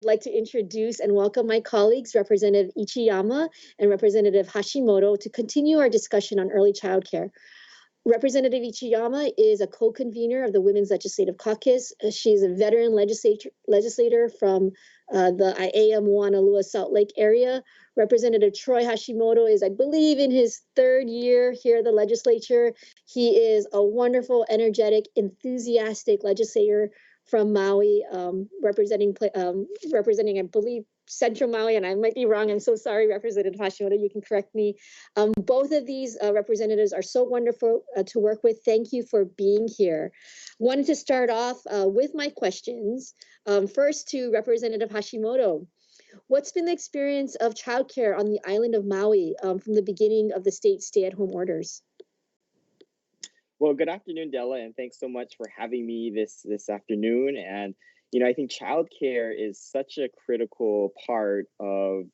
like to introduce and welcome my colleagues, Representative Ichiyama and Representative Hashimoto, to continue our discussion on early childcare. Representative Ichiyama is a co-convener of the Women's Legislative Caucus. She is a veteran legislator from the IAM Wanalua Salt Lake area. Representative Troy Hashimoto is, I believe, in his third year here at the legislature. He is a wonderful, energetic, enthusiastic legislator from Maui, representing, I believe, Central Maui, and I might be wrong. I'm so sorry, Representative Hashimoto, you can correct me. Both of these representatives are so wonderful to work with. Thank you for being here. Wanted to start off with my questions. First to Representative Hashimoto. What's been the experience of childcare on the island of Maui from the beginning of the state's stay-at-home orders? Well, good afternoon, Della, and thanks so much for having me this afternoon. And I think childcare is such a critical part of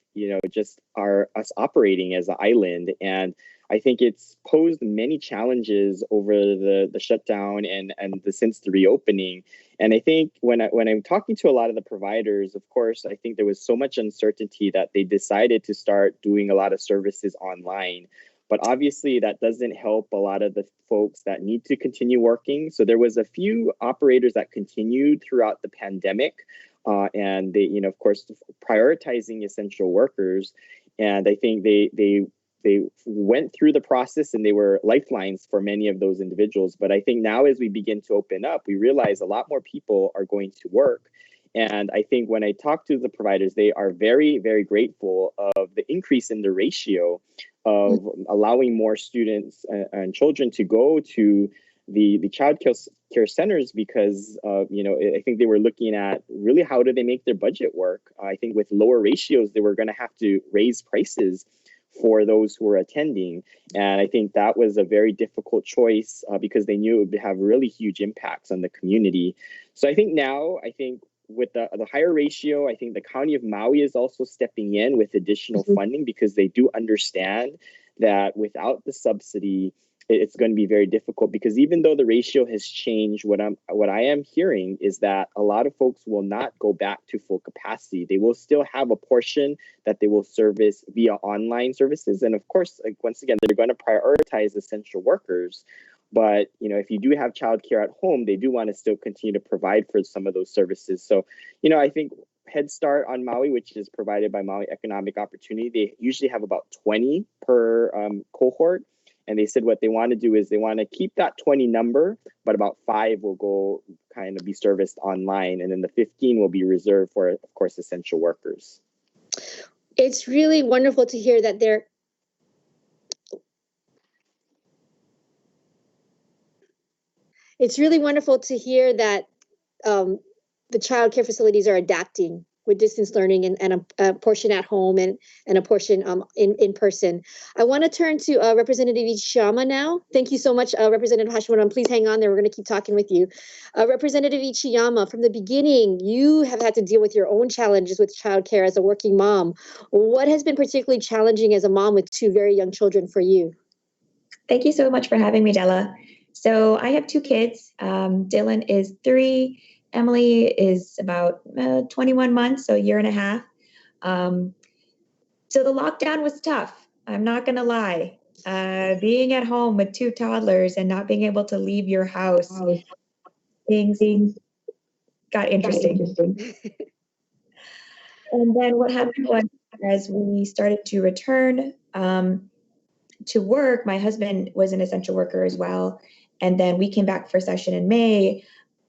just us operating as an island. And I think it's posed many challenges over the shutdown and since the reopening. And I think when I'm talking to a lot of the providers, of course, I think there was so much uncertainty that they decided to start doing a lot of services online. But obviously, that doesn't help a lot of the folks that need to continue working. So there was a few operators that continued throughout the pandemic, and they, of course, prioritizing essential workers. And I think they went through the process, and they were lifelines for many of those individuals. But I think now, as we begin to open up, we realize a lot more people are going to work. And I think when I talk to the providers, they are very, very grateful of the increase in the ratio of allowing more students and children to go to the child care centers because, I think they were looking at really how do they make their budget work. I think with lower ratios, they were going to have to raise prices for those who were attending. And I think that was a very difficult choice because they knew it would have really huge impacts on the community. So I think with the higher ratio, I think the County of Maui is also stepping in with additional funding because they do understand that without the subsidy, it's going to be very difficult because even though the ratio has changed, what I am hearing is that a lot of folks will not go back to full capacity. They will still have a portion that they will service via online services. And of course, once again, they're going to prioritize essential workers. But, if you do have childcare at home, they do want to still continue to provide for some of those services. So, I think Head Start on Maui, which is provided by Maui Economic Opportunity, they usually have about 20 per cohort. And they said what they want to do is they want to keep that 20 number, but about 5 will go kind of be serviced online. And then the 15 will be reserved for, of course, essential workers. It's really wonderful to hear that It's really wonderful to hear that the child care facilities are adapting with distance learning and a portion at home and a portion in person. I want to turn to Representative Ichiyama now. Thank you so much, Representative Hashimoto. Please hang on there. We're going to keep talking with you. Representative Ichiyama, from the beginning, you have had to deal with your own challenges with childcare as a working mom. What has been particularly challenging as a mom with 2 very young children for you? Thank you so much for having me, Della. So I have 2 kids. Dylan is 3. Emily is about 21 months, so a year and a half. So the lockdown was tough. I'm not going to lie. Being at home with 2 toddlers and not being able to leave your house, things got interesting. And then what happened was, as we started to return to work, my husband was an essential worker as well. And then we came back for session in May.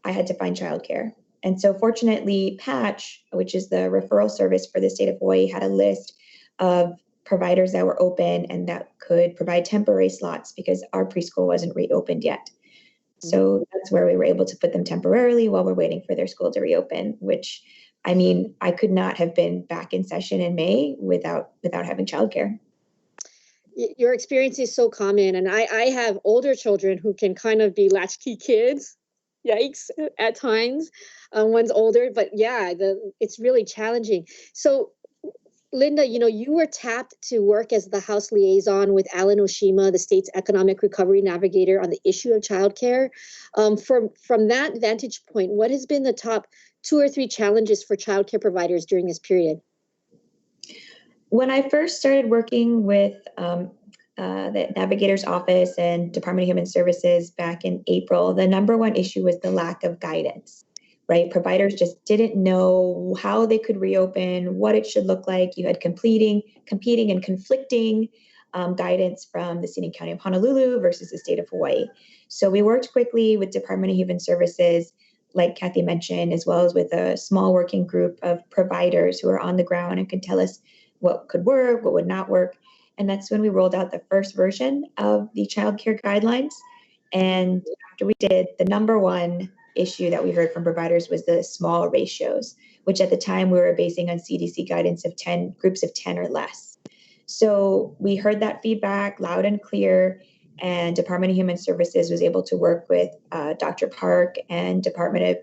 I had to find childcare. And so fortunately, Patch, which is the referral service for the state of Hawaii, had a list of providers that were open and that could provide temporary slots because our preschool wasn't reopened yet. So that's where we were able to put them temporarily while we're waiting for their school to reopen, which, I mean, I could not have been back in session in May without having childcare. Your experience is so common, and I have older children who can kind of be latchkey kids. Yikes, at times. One's older, but yeah, it's really challenging. So Linda, you were tapped to work as the House liaison with Alan Oshima, the state's economic recovery navigator, on the issue of childcare. From that vantage point, what has been the top 2 or 3 challenges for childcare providers during this period? When I first started working with the Navigator's Office and Department of Human Services back in April, the number one issue was the lack of guidance, right? Providers just didn't know how they could reopen, what it should look like. You had competing and conflicting guidance from the City and County of Honolulu versus the state of Hawaii. So we worked quickly with Department of Human Services, like Kathy mentioned, as well as with a small working group of providers who are on the ground and can tell us what could work, what would not work. And that's when we rolled out the first version of the childcare guidelines. And after we did, the number one issue that we heard from providers was the small ratios, which at the time we were basing on CDC guidance of 10 groups of 10 or less. So we heard that feedback loud and clear, and Department of Human Services was able to work with Dr. Park and Department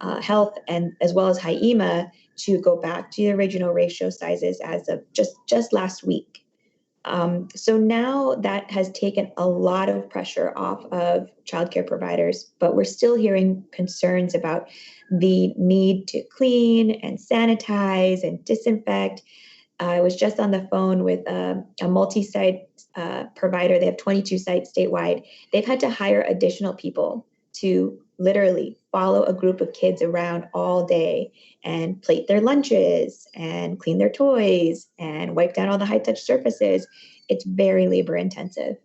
of Health, and as well as HIEMA, to go back to the original ratio sizes as of just last week. So now that has taken a lot of pressure off of childcare providers, but we're still hearing concerns about the need to clean and sanitize and disinfect. I was just on the phone with a multi-site provider. They have 22 sites statewide. They've had to hire additional people to literally follow a group of kids around all day and plate their lunches and clean their toys and wipe down all the high-touch surfaces. It's very labor intensive.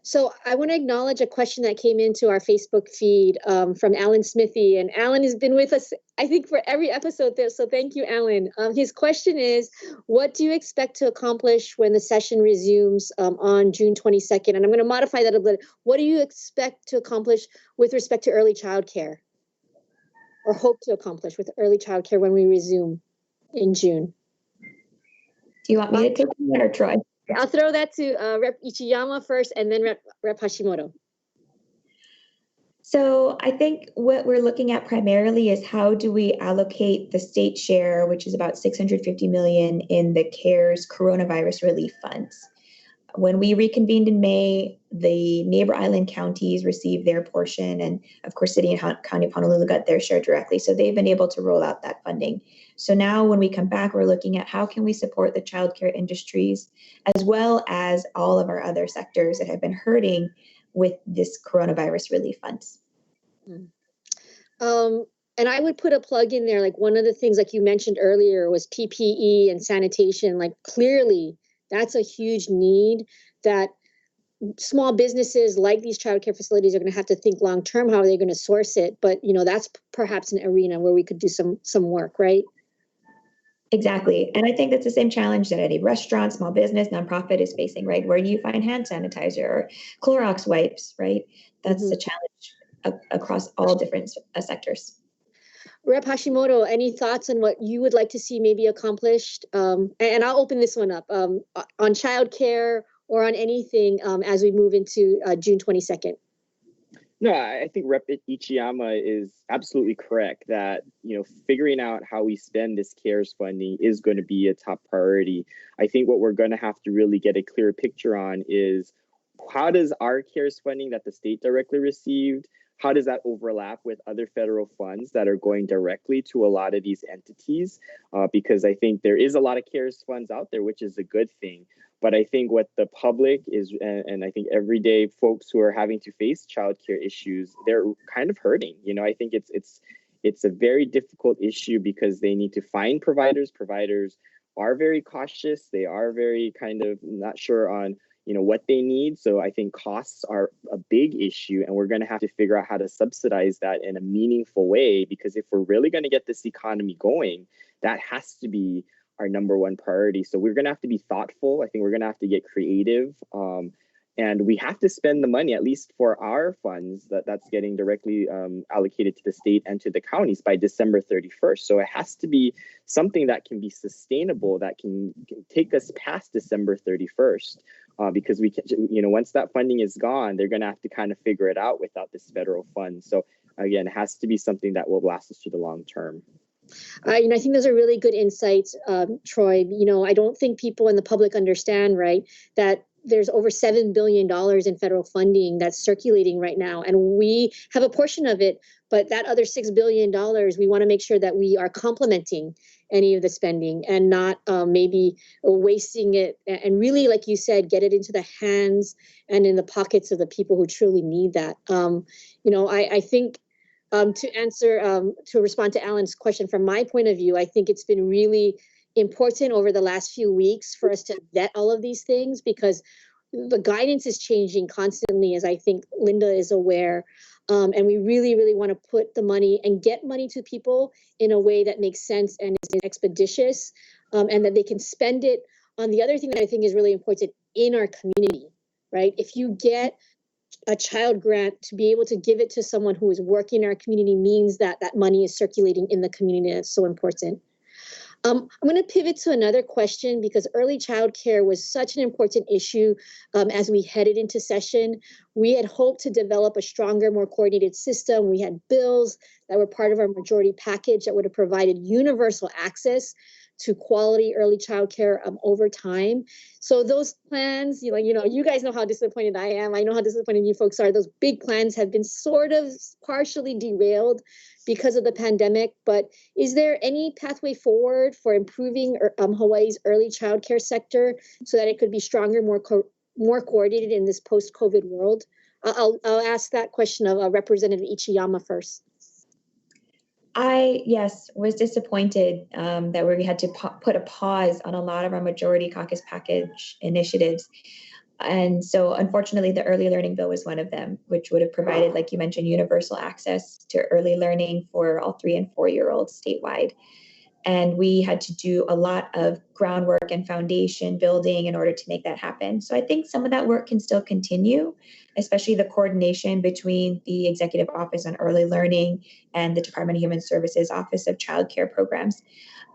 So I want to acknowledge a question that came into our Facebook feed from Alan Smithy. And Alan has been with us, I think, for every episode there. So thank you, Alan. His question is, what do you expect to accomplish when the session resumes on June 22nd? And I'm going to modify that a little. What do you expect to accomplish with respect to early childcare, or hope to accomplish with early childcare when we resume in June? Do you want me to take that or Troy? I'll throw that to Rep Ichiyama first, and then Rep Hashimoto. So I think what we're looking at primarily is how do we allocate the state share, which is about $650 million in the CARES coronavirus relief funds. When we reconvened in May, the neighbor island counties received their portion, and of course, City and County of Honolulu got their share directly. So they've been able to roll out that funding. So now when we come back, we're looking at how can we support the childcare industries, as well as all of our other sectors that have been hurting with this coronavirus relief funds. And I would put a plug in there, like one of the things, like you mentioned earlier, was PPE and sanitation. Like clearly, that's a huge need that small businesses like these childcare facilities are going to have to think long term. How are they going to source it? But that's perhaps an arena where we could do some work, right? Exactly. And I think that's the same challenge that any restaurant, small business, nonprofit is facing, right? Where do you find hand sanitizer or Clorox wipes, right? That's the challenge across all different sectors. Rep Hashimoto, any thoughts on what you would like to see maybe accomplished? And I'll open this one up on childcare or on anything as we move into June 22nd. No, I think Rep Ichiyama is absolutely correct that, figuring out how we spend this CARES funding is going to be a top priority. I think what we're going to have to really get a clear picture on is how does our CARES funding that the state directly received, how does that overlap with other federal funds that are going directly to a lot of these entities? Because I think there is a lot of CARES funds out there, which is a good thing. But I think what the public is, and I think everyday folks who are having to face childcare issues, they're kind of hurting. I think it's a very difficult issue because they need to find providers. Providers are very cautious. They are very kind of not sure on what they need. So I think costs are a big issue, and we're going to have to figure out how to subsidize that in a meaningful way, because if we're really going to get this economy going, that has to be our number one priority. So we're going to have to be thoughtful. I think we're going to have to get creative. And we have to spend the money, at least for our funds that's getting directly allocated to the state and to the counties by December 31st. So it has to be something that can be sustainable, that can take us past December 31st. Because we can, once that funding is gone, they're going to have to kind of figure it out without this federal fund. So again, it has to be something that will last us to the long term. I think those are really good insights, Troy. I don't think people in the public understand, right, that there's over $7 billion in federal funding that's circulating right now. And we have a portion of it, but that other $6 billion, we want to make sure that we are complementing any of the spending and not maybe wasting it, and really, like you said, get it into the hands and in the pockets of the people who truly need that. I think to respond to Alan's question, from my point of view, I think it's been really important over the last few weeks for us to vet all of these things, because the guidance is changing constantly, as I think Linda is aware. And we really, really want to put the money and get money to people in a way that makes sense and is expeditious, and that they can spend it on the other thing that I think is really important in our community, right? If you get a child grant, to be able to give it to someone who is working in our community means that that money is circulating in the community. That's so important. I'm going to pivot to another question, because early child care was such an important issue as we headed into session. We had hoped to develop a stronger, more coordinated system. We had bills that were part of our majority package that would have provided universal access to quality early child care over time. So those plans, you guys know how disappointed I am. I know how disappointed you folks are. Those big plans have been sort of partially derailed because of the pandemic. But is there any pathway forward for improving Hawaii's early child care sector so that it could be stronger, more coordinated in this post-COVID world? I'll ask that question of Representative Ichiyama first. I, yes, was disappointed that we had to put a pause on a lot of our majority caucus package initiatives. And so unfortunately, the early learning bill was one of them, which would have provided, like you mentioned, universal access to early learning for all 3 and 4-year-olds statewide. And we had to do a lot of groundwork and foundation building in order to make that happen. So I think some of that work can still continue, especially the coordination between the Executive Office on Early Learning and the Department of Human Services Office of Child Care Programs.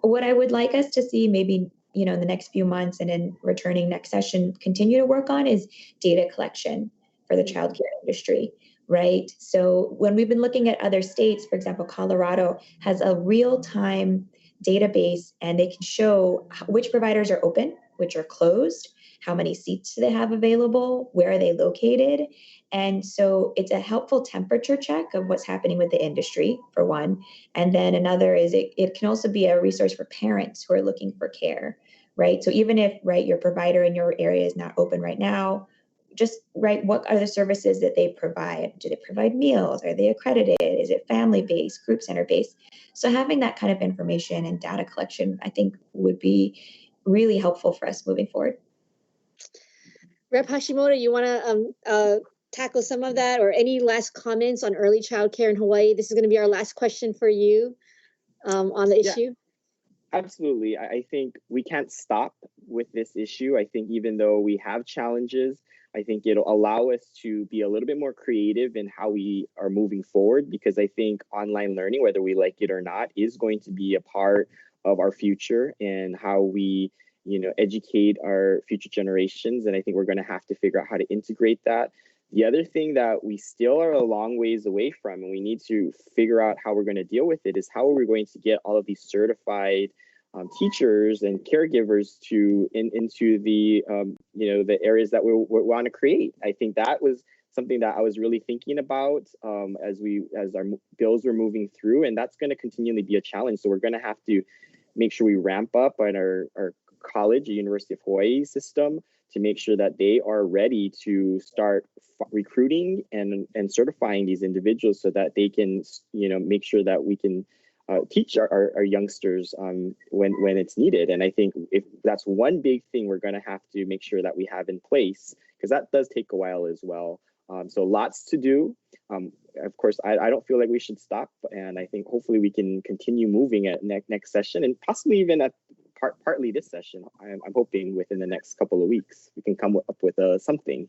What I would like us to see maybe in the next few months and in returning next session, continue to work on is data collection for the childcare industry, right? So when we've been looking at other states, for example, Colorado has a real-time database, and they can show which providers are open, which are closed, how many seats do they have available, where are they located. And so it's a helpful temperature check of what's happening with the industry, for one. And then another is it can also be a resource for parents who are looking for care, right? So even if, right, your provider in your area is not open right now, just, right, what are the services that they provide? Do they provide meals? Are they accredited? Is it family-based, group center-based? So having that kind of information and data collection, I think, would be really helpful for us moving forward. Rep Hashimoto, you want to tackle some of that, or any last comments on early child care in Hawaii? This is going to be our last question for you on the issue. Absolutely. I think we can't stop with this issue. I think even though we have challenges, I think it'll allow us to be a little bit more creative in how we are moving forward, because I think online learning, whether we like it or not, is going to be a part of our future and how we, educate our future generations. And I think we're going to have to figure out how to integrate that. The other thing that we still are a long ways away from, and we need to figure out how we're going to deal with it, is how are we going to get all of these certified teachers and caregivers into the the areas that we want to create. I think that was something that I was really thinking about as our bills were moving through, and that's going to continually be a challenge. So we're going to have to make sure we ramp up on our college, the University of Hawaii system, to make sure that they are ready to start recruiting and certifying these individuals, so that they can make sure that we can teach our youngsters when it's needed. And I think if that's one big thing we're going to have to make sure that we have in place, because that does take a while as well. So lots to do. Of course, I don't feel like we should stop, and I think hopefully we can continue moving at next session, and possibly even at partly this session. I'm hoping within the next couple of weeks we can come up with something.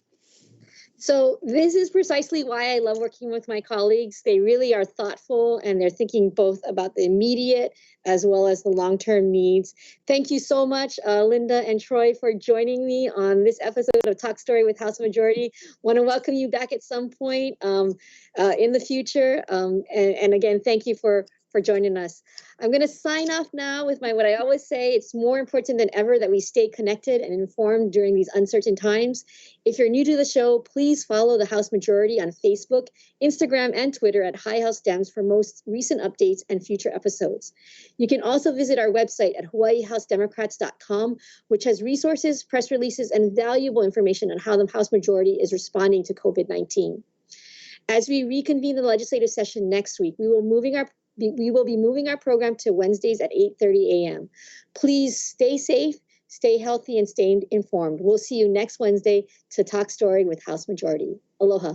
So this is precisely why I love working with my colleagues. They really are thoughtful, and they're thinking both about the immediate as well as the long-term needs. Thank you so much, Linda and Troy, for joining me on this episode of Talk Story with House Majority. Want to welcome you back at some point in the future. And again, thank you for for joining us. I'm going to sign off now with what I always say, it's more important than ever that we stay connected and informed during these uncertain times. If you're new to the show, please follow the House Majority on Facebook, Instagram, and Twitter at High House Dems for most recent updates and future episodes. You can also visit our website at hawaiihousedemocrats.com, which has resources, press releases, and valuable information on how the House Majority is responding to COVID-19. As we reconvene the legislative session next week, we will be moving our program to Wednesdays at 8:30 a.m. Please stay safe, stay healthy, and stay informed. We'll see you next Wednesday to talk story with House Majority. Aloha.